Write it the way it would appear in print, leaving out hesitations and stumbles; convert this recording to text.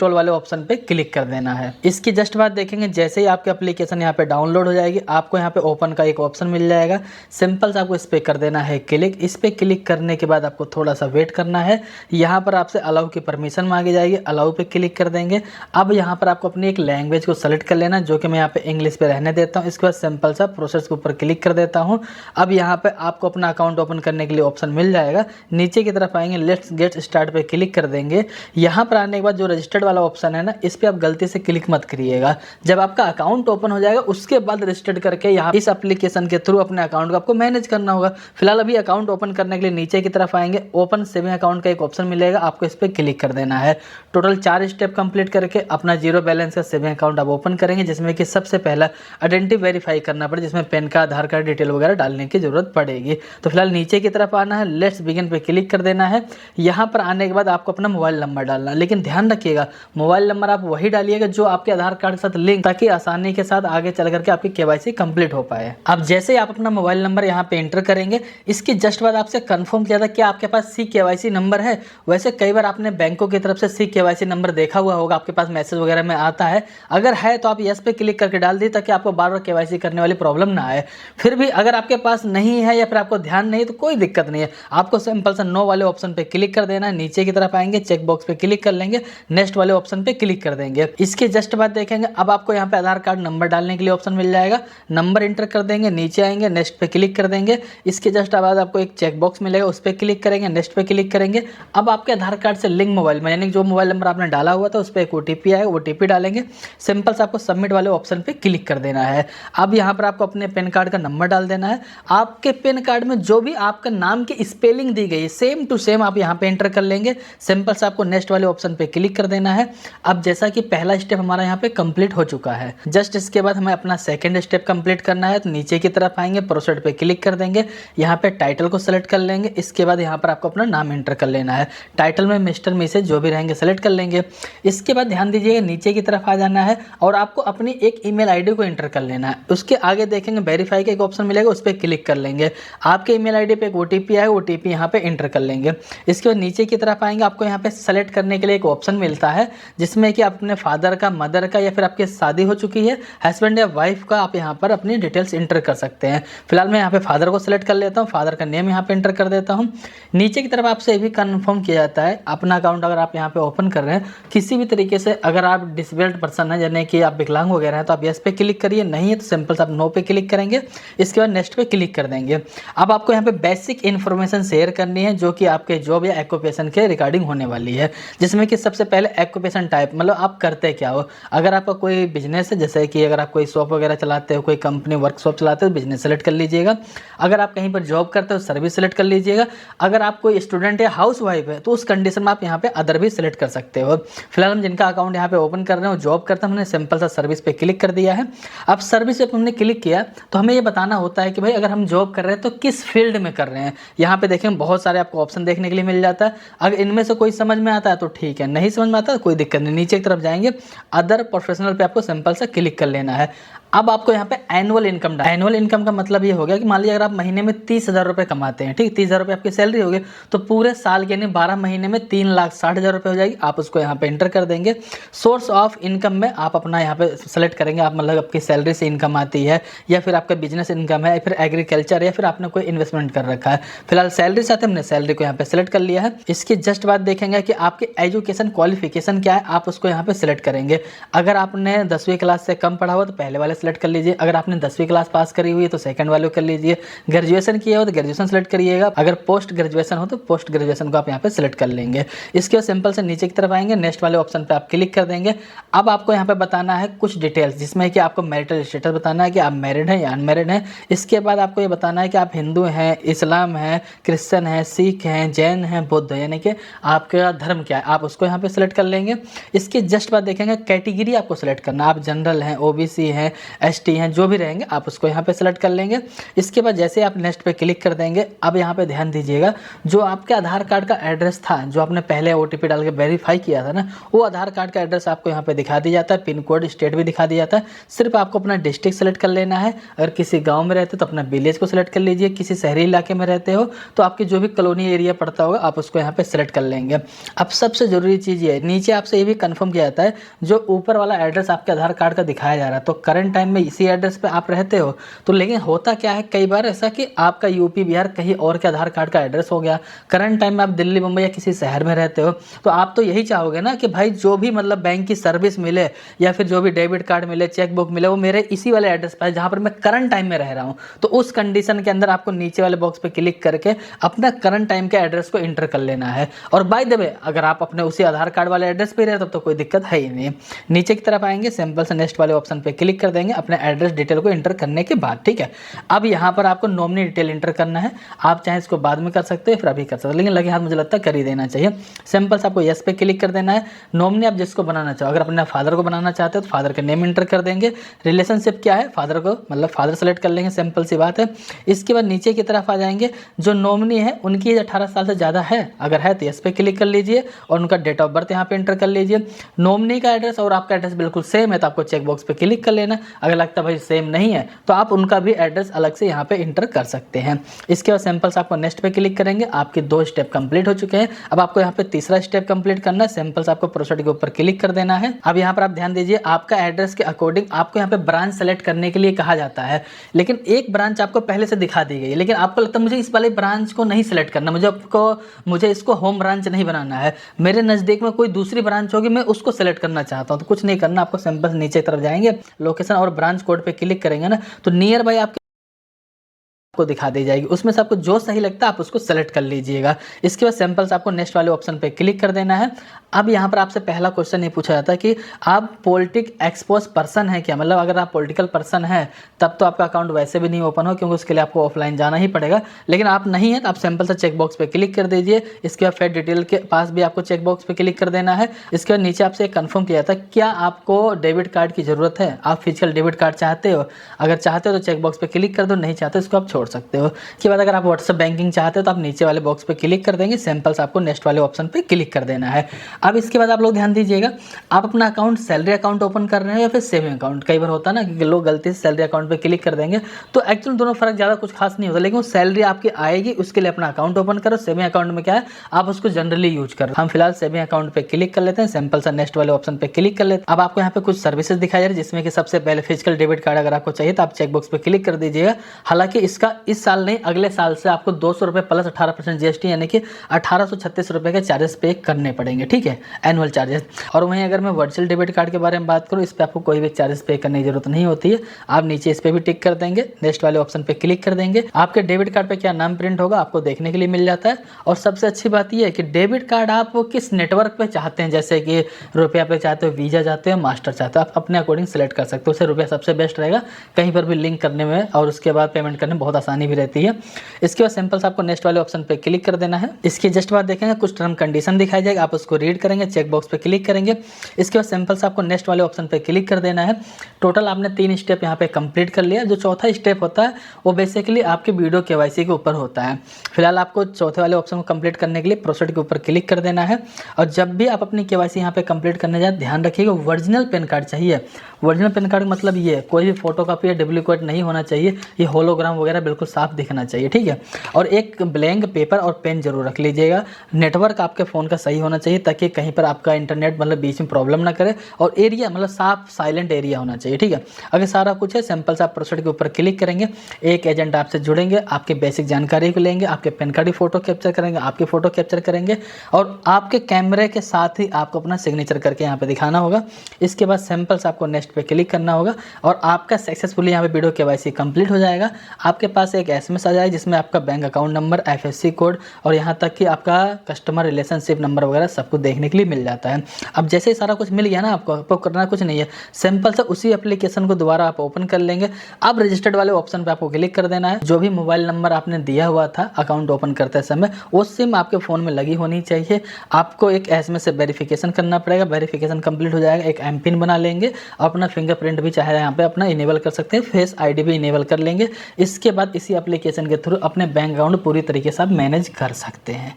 Install वाले option पे click कर देना है। इसकी जस्ट बाद देखेंगे जैसे ही आपकी एप्लीकेशन यहाँ पे डाउनलोड हो जाएगी, आपको यहाँ पे ओपन का एक ऑप्शन मिल जाएगा। सिंपल से आपको इस पर कर देना है क्लिक। इस पर क्लिक करने के बाद आपको थोड़ा सा वेट करना है। यहाँ पर आपसे अलाउ की परमिशन मांगी जाएगी, अलाउ पे क्लिक कर देंगे। अब यहाँ पर आपको अपनी एक लैंग्वेज को सेलेक्ट कर लेना, जो कि मैं यहाँ पे इंग्लिश पे रहने देता हूँ। इसके बाद सिंपल सा प्रोसेस के ऊपर क्लिक कर देता हूँ। अब यहाँ पे आपको अपना अकाउंट ओपन करने के लिए ऑप्शन मिल जाएगा। नीचे की तरफ आएंगे, लेट्स गेट स्टार्ट पे क्लिक कर देंगे। यहाँ पर आने के बाद जो रजिस्टर्ड वाला ऑप्शन है ना, इस पर आप गलती से क्लिक मत करिएगा। जब आपका अकाउंट ओपन हो जाएगा उसके बाद रजिस्टर्ड करके यहाँ इस एप्लीकेशन के थ्रू अपने अकाउंट को आपको मैनेज करना होगा। फिलहाल अभी अकाउंट ओपन करने के लिए नीचे की तरफ आएंगे, ओपन सेविंग अकाउंट का एक ऑप्शन मिलेगा, आपको इस पर क्लिक कर देना है। टोटल 4 स्टेप कंप्लीट करके अपना जीरो बैलेंस का सेविंग अकाउंट आप ओपन करेंगे, जिसमें कि सबसे पहला आइडेंटिटी वेरीफाई करना पड़े, जिसमें पैन कार्ड, आधार कार्ड डिटेल वगैरह डालने की जरूरत पड़ेगी। तो फिलहाल नीचे की तरफ आना है, लेट्स बिगिन पे क्लिक कर देना है। यहाँ पर आने के बाद आपको अपना मोबाइल नंबर डालना है, लेकिन ध्यान रखिएगा मोबाइल नंबर आप वही डालिएगा जो आपके आधार कार्ड के साथ लिंक, ताकि आसानी के साथ आगे चल करके आपकी केवाईसी कंप्लीट हो पाए। अब जैसे आप अपना मोबाइल नंबर यहाँ पे एंटर करेंगे, इसके जस्ट बाद आपसे कंफर्म किया था कि आपके पास सी केवाईसी नंबर है। वैसे कई बार आपने बैंकों की तरफ से सी केवाईसी नंबर देखा हुआ होगा, आपके पास मैसेज वगैरह में आता है। अगर है तो आप यस पे क्लिक करके डाल दी, ताकि आपको बार बार केवाईसी करने वाली प्रॉब्लम ना आए। फिर भी अगर आपके पास नहीं है या फिर आपको ध्यान नहीं, तो कोई दिक्कत नहीं है, आपको सिंपल सा नो वाले ऑप्शन पे क्लिक कर देना है। नीचे की तरफ आएंगे, चेक बॉक्स पे क्लिक कर लेंगे, नेक्स्ट वाले ऑप्शन पे क्लिक कर देंगे। इसके जस्ट बाद देखेंगे अब आपको यहाँ पे आधार कार्ड नंबर डालने के लिए ऑप्शन मिल जाएगा, नंबर इंटर कर देंगे, नीचे आएंगे, नेक्स्ट पे क्लिक कर देंगे। इसके जस्ट बाद आपको एक चेक बॉक्स मिलेगा, उस पर क्लिक करेंगे, नेक्स्ट पे क्लिक करेंगे। अब आपके आधार कार्ड से लिंक मोबाइल में, यानी जो मोबाइल नंबर आपने डाला हुआ था उस पर एक ओटीपी आएगा, ओटीपी डालेंगे। सिंपल से आपको सबमिट वाले ऑप्शन पे क्लिक कर देना है। अब यहाँ पर आपको अपने पैन कार्ड का नंबर डाल देना है। आपके पैन कार्ड में जो भी आपका नाम की स्पेलिंग दी गई है सेम टू सेम आप यहाँ पे एंटर कर लेंगे। सिंपल से आपको नेक्स्ट वाले ऑप्शन पे क्लिक कर देना है। अब जैसा कि पहला स्टेप हमारा यहाँ पे कंप्लीट हो चुका है, जस्ट इसके बाद हमें अपना सेकंड स्टेप कंप्लीट करना है। तो नीचे की तरफ आएंगे, प्रोसीड पे क्लिक कर देंगे, यहाँ पे टाइटल को सेलेक्ट कर लेंगे। इसके बाद यहाँ पर आपको अपना नाम एंटर कर लेना है। टाइटल में मिस्टर मिसेज जो भी रहेंगे सेलेक्ट कर लेंगे। इसके बाद ध्यान दीजिएगा नीचे की तरफ आ जाना है और आपको अपनी एक ईमेल आईडी को एंटर कर लेना है। उसके आगे देखेंगे वेरीफाई का एक ऑप्शन मिलेगा, उस पर क्लिक कर लेंगे। आपके ईमेल आईडी पे एक ओटीपी आएगा, ओटीपी यहाँ पे एंटर कर लेंगे। इसके बाद नीचे की तरफ आएंगे, आपको यहाँ पे सेलेक्ट करने के लिए एक ऑप्शन मिलता है, जिसमें कि अपने फादर का, मदर का, या फिर आपकी शादी हो चुकी है, हस्बैंड या वाइफ का, आप यहाँ पर अपनी डिटेल्स एंटर कर सकते हैं। फिलहाल मैं यहाँ पे फादर को सेलेक्ट कर लेता हूँ, फादर का नेम यहाँ पे एंटर कर देता हूँ। नीचे की तरफ आपसे ये भी कंफर्म किया जाता है अपना अकाउंट अगर आप यहाँ पे ओपन कर रहे हैं किसी भी तरीके से, अगर आप डिसेबल्ड पर्सन है यानी कि आप विकलांग वगैरह हैं, तो आप यस पे क्लिक करिए, नहीं है तो सिंपल से आप नो पे क्लिक करेंगे। इसके बाद नेक्स्ट पे क्लिक कर देंगे। अब आपको यहाँ पे बेसिक इन्फॉर्मेशन शेयर करनी है, जो कि आपके जॉब या ऑक्यूपेशन के रिगार्डिंग होने वाली है, जिसमें कि सबसे पहले ऑक्यूपेशन टाइप, मतलब आप करते क्या हो। अगर आपका कोई बिजनेस है, जैसे कि अगर आप कोई शॉप वगैरह चलाते हो, कोई कंपनी वर्कशॉप चलाते हो, बिजनेस सेलेक्ट कर लीजिएगा। अगर आप कहीं पर जॉब करते हो, सर्विस सेलेक्ट कर लीजिएगा। अगर आप कोई स्टूडेंट या हाउस वाइफ है तो उस कंडीशन में आप यहाँ पे अदर भी सिलेक्ट कर सकते हो। फिलहाल हम जिनका अकाउंट यहाँ पे ओपन कर रहे हैं जॉब करते हैं, हमने सिंपल सा सर्विस पे क्लिक कर दिया है। अब सर्विस पे हमने क्लिक किया तो हमें ये बताना होता है कि भाई अगर हम जॉब कर रहे हैं तो किस फील्ड में कर रहे हैं। यहाँ पे देखें बहुत सारे आपको ऑप्शन देखने के लिए मिल जाता है। अगर इनमें से कोई समझ में आता है तो ठीक है, नहीं समझ में आता है तो कोई दिक्कत नहीं, नीचे की तरफ जाएंगे, अदर प्रोफेशनल पे आपको सिंपल सा क्लिक कर लेना है। अब आपको यहाँ पे एनुअल इनकम, एनुअल इनकम का मतलब ये हो गया कि मान लीजिए अगर आप महीने में 30,000 रुपये कमाते हैं, ठीक, 30,000 रुपये आपकी सैलरी होगी, तो पूरे साल के यानी 12 महीने में 3,60,000 रुपये हो जाएगी। आप उसको यहाँ पे एंटर कर देंगे। सोर्स ऑफ इनकम में आप अपना यहाँ पे सेलेक्ट करेंगे, आप मतलब आपकी सैलरी से इनकम आती है या फिर आपका बिजनेस इनकम है या फिर एग्रीकल्चर या फिर आपने कोई इन्वेस्टमेंट कर रखा है। फिलहाल सैलरी से हमने सैलरी को यहाँ पे सेलेक्ट कर लिया है। इसकी जस्ट बात देखेंगे कि आपकी एजुकेशन क्वालिफिकेशन क्या है, आप उसको यहाँ पे सिलेक्ट करेंगे। अगर आपने 10वीं क्लास से कम पढ़ा हुआ तो पहले वाले सेलेक्ट कर लीजिए। अगर आपने 10वीं क्लास पास करी हुई है तो सेकंड वाले कर लीजिए। ग्रेजुएशन किया हो तो ग्रेजुएशन सेलेक्ट करिएगा। अगर पोस्ट ग्रेजुएशन हो तो पोस्ट ग्रेजुएशन को आप यहाँ पे सिलेक्ट कर लेंगे। इसके बाद सिंपल से नीचे की तरफ आएंगे, नेक्स्ट वाले ऑप्शन पे आप क्लिक कर देंगे। अब आपको यहाँ पे बताना है कुछ डिटेल्स, जिसमें कि आपको मैरिटल स्टेटस बताना है कि आप मैरिड हैं या अनमैरिड हैं। इसके बाद आपको ये बताना है कि आप हिंदू हैं, इस्लाम हैं, क्रिश्चियन हैं, सिख हैं, जैन हैं, बौद्ध, यानी कि आपका धर्म क्या है, आप उसको यहाँ पे सिलेक्ट कर लेंगे। इसके जस्ट बाद देखेंगे कैटेगरी आपको सिलेक्ट करना, आप जनरल हैं, ओबीसी हैं ST हैं, जो भी रहेंगे आप उसको यहाँ पे सेलेक्ट कर लेंगे। इसके बाद जैसे आप नेक्स्ट पे क्लिक कर देंगे, अब यहाँ पे ध्यान दीजिएगा, जो आपके आधार कार्ड का एड्रेस था, जो आपने पहले OTP डाल के वेरीफाई किया था ना, वो आधार कार्ड का एड्रेस आपको यहाँ पे दिखा दिया जाता है, पिन कोड स्टेट भी दिखा दिया जाता है। सिर्फ आपको अपना डिस्ट्रिक्ट सेलेक्ट कर लेना है। अगर किसी गाँव में रहते हो तो अपना विलेज को सिलेक्ट कर लीजिए, किसी शहरी इलाके में रहते हो तो आपकी जो भी कॉलोनी एरिया पड़ता होगा आप उसको यहाँ पे सेलेक्ट कर लेंगे। अब सबसे ज़रूरी चीज़ ये है, नीचे आपसे ये भी कंफर्म किया जाता है, जो ऊपर वाला एड्रेस आपके आधार कार्ड का दिखाया जा रहा है, तो करंट टाइम में इसी एड्रेस पे आप रहते हो। तो लेकिन होता क्या है, कई बार ऐसा कि आपका यूपी बिहार कहीं और के आधार कार्ड का एड्रेस हो गया, करंट टाइम में आप दिल्ली मुंबई या किसी शहर में रहते हो, तो आप तो यही चाहोगे ना कि भाई जो भी मतलब बैंक की सर्विस मिले या फिर जो भी डेबिट कार्ड मिले, चेक बुक मिले, वो मेरे इसी वाले एड्रेस पर है जहाँ पर मैं करंट टाइम में रह रहा हूँ। तो उस कंडीशन के अंदर आपको नीचे वाले बॉक्स पे क्लिक करके अपना करंट टाइम के एड्रेस को इंटर कर लेना है। और बाय द वे अगर आप अपने उसी आधार कार्ड वाले एड्रेस पे रहे तब तो कोई दिक्कत है ही नहीं। नीचे की तरफ आएंगे, सिंपल से नेक्स्ट वाले ऑप्शन पे क्लिक कर देंगे अपने एड्रेस डिटेल को इंटर करने के बाद। ठीक है, अब यहाँ पर आपको नॉमिनी डिटेल इंटर करना है। आप चाहे इसको बाद में कर सकते हो फिर अभी कर सकते हो, लेकिन लगे हाथ मुझे लगता है कर ही देना चाहिए। सिंपल से आपको यस पे क्लिक कर देना है। नॉमिनी आप जिसको बनाना चाहो, अगर अपने फादर को बनाना चाहते हो तो फादर का नेम इंटर कर देंगे। रिलेशनशिप क्या है, फादर को मतलब फादर सेलेक्ट कर लेंगे, सिंपल सी बात है। इसके बाद नीचे की तरफ आ जाएंगे, जो नॉमिनी है उनकी एज 18 साल से ज़्यादा है, अगर है तो यस पे क्लिक कर लीजिए और उनका डेट ऑफ बर्थ यहाँ पे इंटर कर लीजिए। नॉमिनी का एड्रेस और आपका एड्रेस बिल्कुल सेम है तो आपको चेक बॉक्स पे क्लिक कर लेना। अगर लगता है भाई सेम नहीं है तो आप उनका भी एड्रेस अलग से यहाँ पे इंटर कर सकते हैं। इसके बाद सिंपल से आपको नेक्स्ट पे क्लिक करेंगे। आपके 2 स्टेप कंप्लीट हो चुके हैं। अब आपको यहाँ पे तीसरा स्टेप कंप्लीट करना है। सिंपल से आपको प्रोसीड के ऊपर क्लिक कर देना है। अब यहाँ पर आप ध्यान दीजिए, आपका एड्रेस के अकॉर्डिंग आपको यहाँ पे ब्रांच सेलेक्ट करने के लिए कहा जाता है, लेकिन एक ब्रांच आपको पहले से दिखा दी गई, लेकिन आपको लगता है मुझे इस वाले ब्रांच को नहीं सेलेक्ट करना, मुझे इसको होम ब्रांच नहीं बनाना है, मेरे नज़दीक में कोई दूसरी ब्रांच होगी मैं उसको सेलेक्ट करना चाहता हूँ। तो कुछ नहीं करना, आपको सिंपल नीचे तरफ जाएंगे, लोकेशन और ब्रांच कोड पे क्लिक करेंगे ना, तो नियर बाय आपको दिखा दी जाएगी। उसमें से आपको जो सही लगता है आप उसको सेलेक्ट कर लीजिएगा। इसके बाद सिंपल से आपको नेक्स्ट वाले ऑप्शन पे क्लिक कर देना है। अब यहाँ पर आपसे पहला क्वेश्चन ये पूछा जाता है कि आप पॉलिटिक एक्सपोज पर्सन है क्या, मतलब अगर आप पॉलिटिकल पर्सन है तब तो आपका अकाउंट वैसे भी नहीं ओपन हो, क्योंकि उसके लिए आपको ऑफलाइन जाना ही पड़ेगा। लेकिन आप नहीं है तो आप सिंपल से चेक बॉक्स पे क्लिक कर दीजिए। इसके बाद फेड डिटेल के पास भी आपको चेक बॉक्स पे क्लिक कर देना है। इसके बाद नीचे आपसे कंफर्म किया जाता है क्या आपको डेबिट कार्ड की जरूरत है, आप फिजिकल डेबिट कार्ड चाहते हो। अगर चाहते हो तो चेक बॉक्स पे क्लिक कर दो, नहीं चाहते इसको आप छोड़ सकते हो। इसके बाद अगर आप व्हाट्सएप बैंकिंग चाहते हो तो आप नीचे वाले बॉक्स पे क्लिक कर देंगे। सिंपल से आपको नेक्स्ट वाले ऑप्शन पे क्लिक कर देना है। अब इसके बाद आप लोग ध्यान दीजिएगा, आप अपना अकाउंट सैलरी अकाउंट ओपन कर रहे हो या फिर सेविंग अकाउंट। कई बार होता है ना कि लोग गलती से सैलरी अकाउंट पे क्लिक कर देंगे, तो एक्चुअली दोनों फर्क ज़्यादा कुछ खास नहीं होता, लेकिन वो सैलरी आपकी आएगी उसके लिए अपना अकाउंट ओपन करो। सेविंग अकाउंट में क्या है आप उसको जनरली यूज करो। हम फिलहाल सेविंग अकाउंट पे क्लिक कर लेते हैं। सिंपल सा नेक्स्ट वाले ऑप्शन पे क्लिक कर लेते हैं। अब आपको यहाँ पे कुछ सर्विसेज दिखाई जा रही है, जिसमें कि सबसे पहले फिजिकल डेबिट कार्ड अगर आपको चाहिए तो आप चेक बॉक्स पे क्लिक कर दीजिएगा। हालांकि इसका इस साल नहीं अगले साल से आपको 200 रुपये प्लस 18% GST यानी कि 1836 रुपये के चार्जेस पे करने पड़ेंगे। ठीक है, एनुअल चार्जेस। और वहीं अगर मैं वर्चुअल डेबिट कार्ड के बारे में बात करूँ, इस पर आपको कोई भी चार्जेस पे करने की जरूरत नहीं होती है। आप नीचे इस पर भी टिक कर देंगे, नेक्स्ट वाले ऑप्शन पे क्लिक कर देंगे। आपके डेबिट कार्ड पे क्या नाम प्रिंट होगा आपको देखने के लिए मिल जाता है। और सबसे अच्छी बात यह है कि डेबिट कार्ड आप किस नेटवर्क पे चाहते हैं, जैसे कि रुपया पे चाहते हो, वीजा चाहते हो, मास्टर चाहते हो, आप अपने अकॉर्डिंग सेलेक्ट कर सकते हो। उससे रुपया सबसे बेस्ट रहेगा, कहीं पर भी लिंक करने में और उसके बाद पेमेंट करने में बहुत आसानी भी रहती है। इसके बाद सिंपल से आपको नेक्स्ट वाले ऑप्शन पे क्लिक कर देना है। इसके जस्ट बाद देखेंगे कुछ टर्म कंडीशन दिखाई जाएगा, आप उसको रीड करेंगे, चेक बॉक्स पे क्लिक करेंगे। इसके बाद सिंपल से आपको नेक्स्ट वाले ऑप्शन पे क्लिक कर देना है। टोटल आपने 3 स्टेप यहाँ पे कंप्लीट कर लिया। जो चौथा स्टेप होता है वो बेसिकली आपकी वीडियो KYC के ऊपर होता है। फिलहाल आपको चौथे वाले ऑप्शन को कंप्लीट करने के लिए प्रोसीड के ऊपर क्लिक कर देना है। और जब भी आप अपनी KYC यहाँ पे कंप्लीट करने जाए ध्यान रखिएगा ओरिजिनल पैन कार्ड चाहिए। ओरिजिनल पैन कार्ड मतलब ये कोई भी फोटो कॉपी या डुप्लीकेट नहीं होना चाहिए, ये होलोग्राम वगैरह बिल्कुल साफ दिखना चाहिए। ठीक है, और एक ब्लैंक पेपर और पेन जरूर रख लीजिएगा। नेटवर्क आपके फ़ोन का सही होना चाहिए ताकि कहीं पर आपका इंटरनेट मतलब बीच में प्रॉब्लम ना करे, और एरिया मतलब साफ साइलेंट एरिया होना चाहिए। ठीक है, अगर सारा कुछ है सिंपल से आप प्रोसीड के ऊपर क्लिक करेंगे। एक एजेंट आपसे जुड़ेंगे, आपके बेसिक जानकारी को लेंगे, आपके पैन कार्ड की फोटो कैप्चर करेंगे, आपकी फ़ोटो कैप्चर करेंगे और आपके कैमरे के साथ ही आपको अपना सिग्नेचर करके यहाँ पे दिखाना होगा। इसके बाद सिंपल से आपको नेक्स्ट पे क्लिक करना होगा और आपका सक्सेसफुली यहाँ पे वीडियो KYC कंप्लीट हो जाएगा। आपके पास एक SMS आ जाए जिसमें आपका bank account number, FSC code और यहाँ तक कि आपका कस्टमर रिलेशनशिप नंबर वगैरह सब कुछ देखने के लिए मिल जाता है। अब जैसे ही सारा कुछ मिल गया ना, आपको करना कुछ नहीं है, सिंपल सा उसी एप्लीकेशन को दोबारा आप ओपन कर लेंगे। अब रजिस्टर्ड वाले ऑप्शन पे आपको क्लिक कर देना है। जो भी मोबाइल नंबर आपने दिया हुआ था अकाउंट ओपन करते समय वो सिम आपके फ़ोन में लगी होनी चाहिए। आपको एक SMS से वेरिफिकेशन करना पड़ेगा। वेरिफिकेशन कंप्लीट हो जाएगा, एक MPIN बना लेंगे। अपना फिंगरप्रिंट भी चाहे यहाँ पे अपना इनेबल कर सकते हैं, फेस ID भी इनेबल कर लेंगे। इसके बाद इसी एप्लीकेशन के थ्रू अपने बैंक अकाउंट पूरी तरीके से आप मैनेज कर सकते हैं।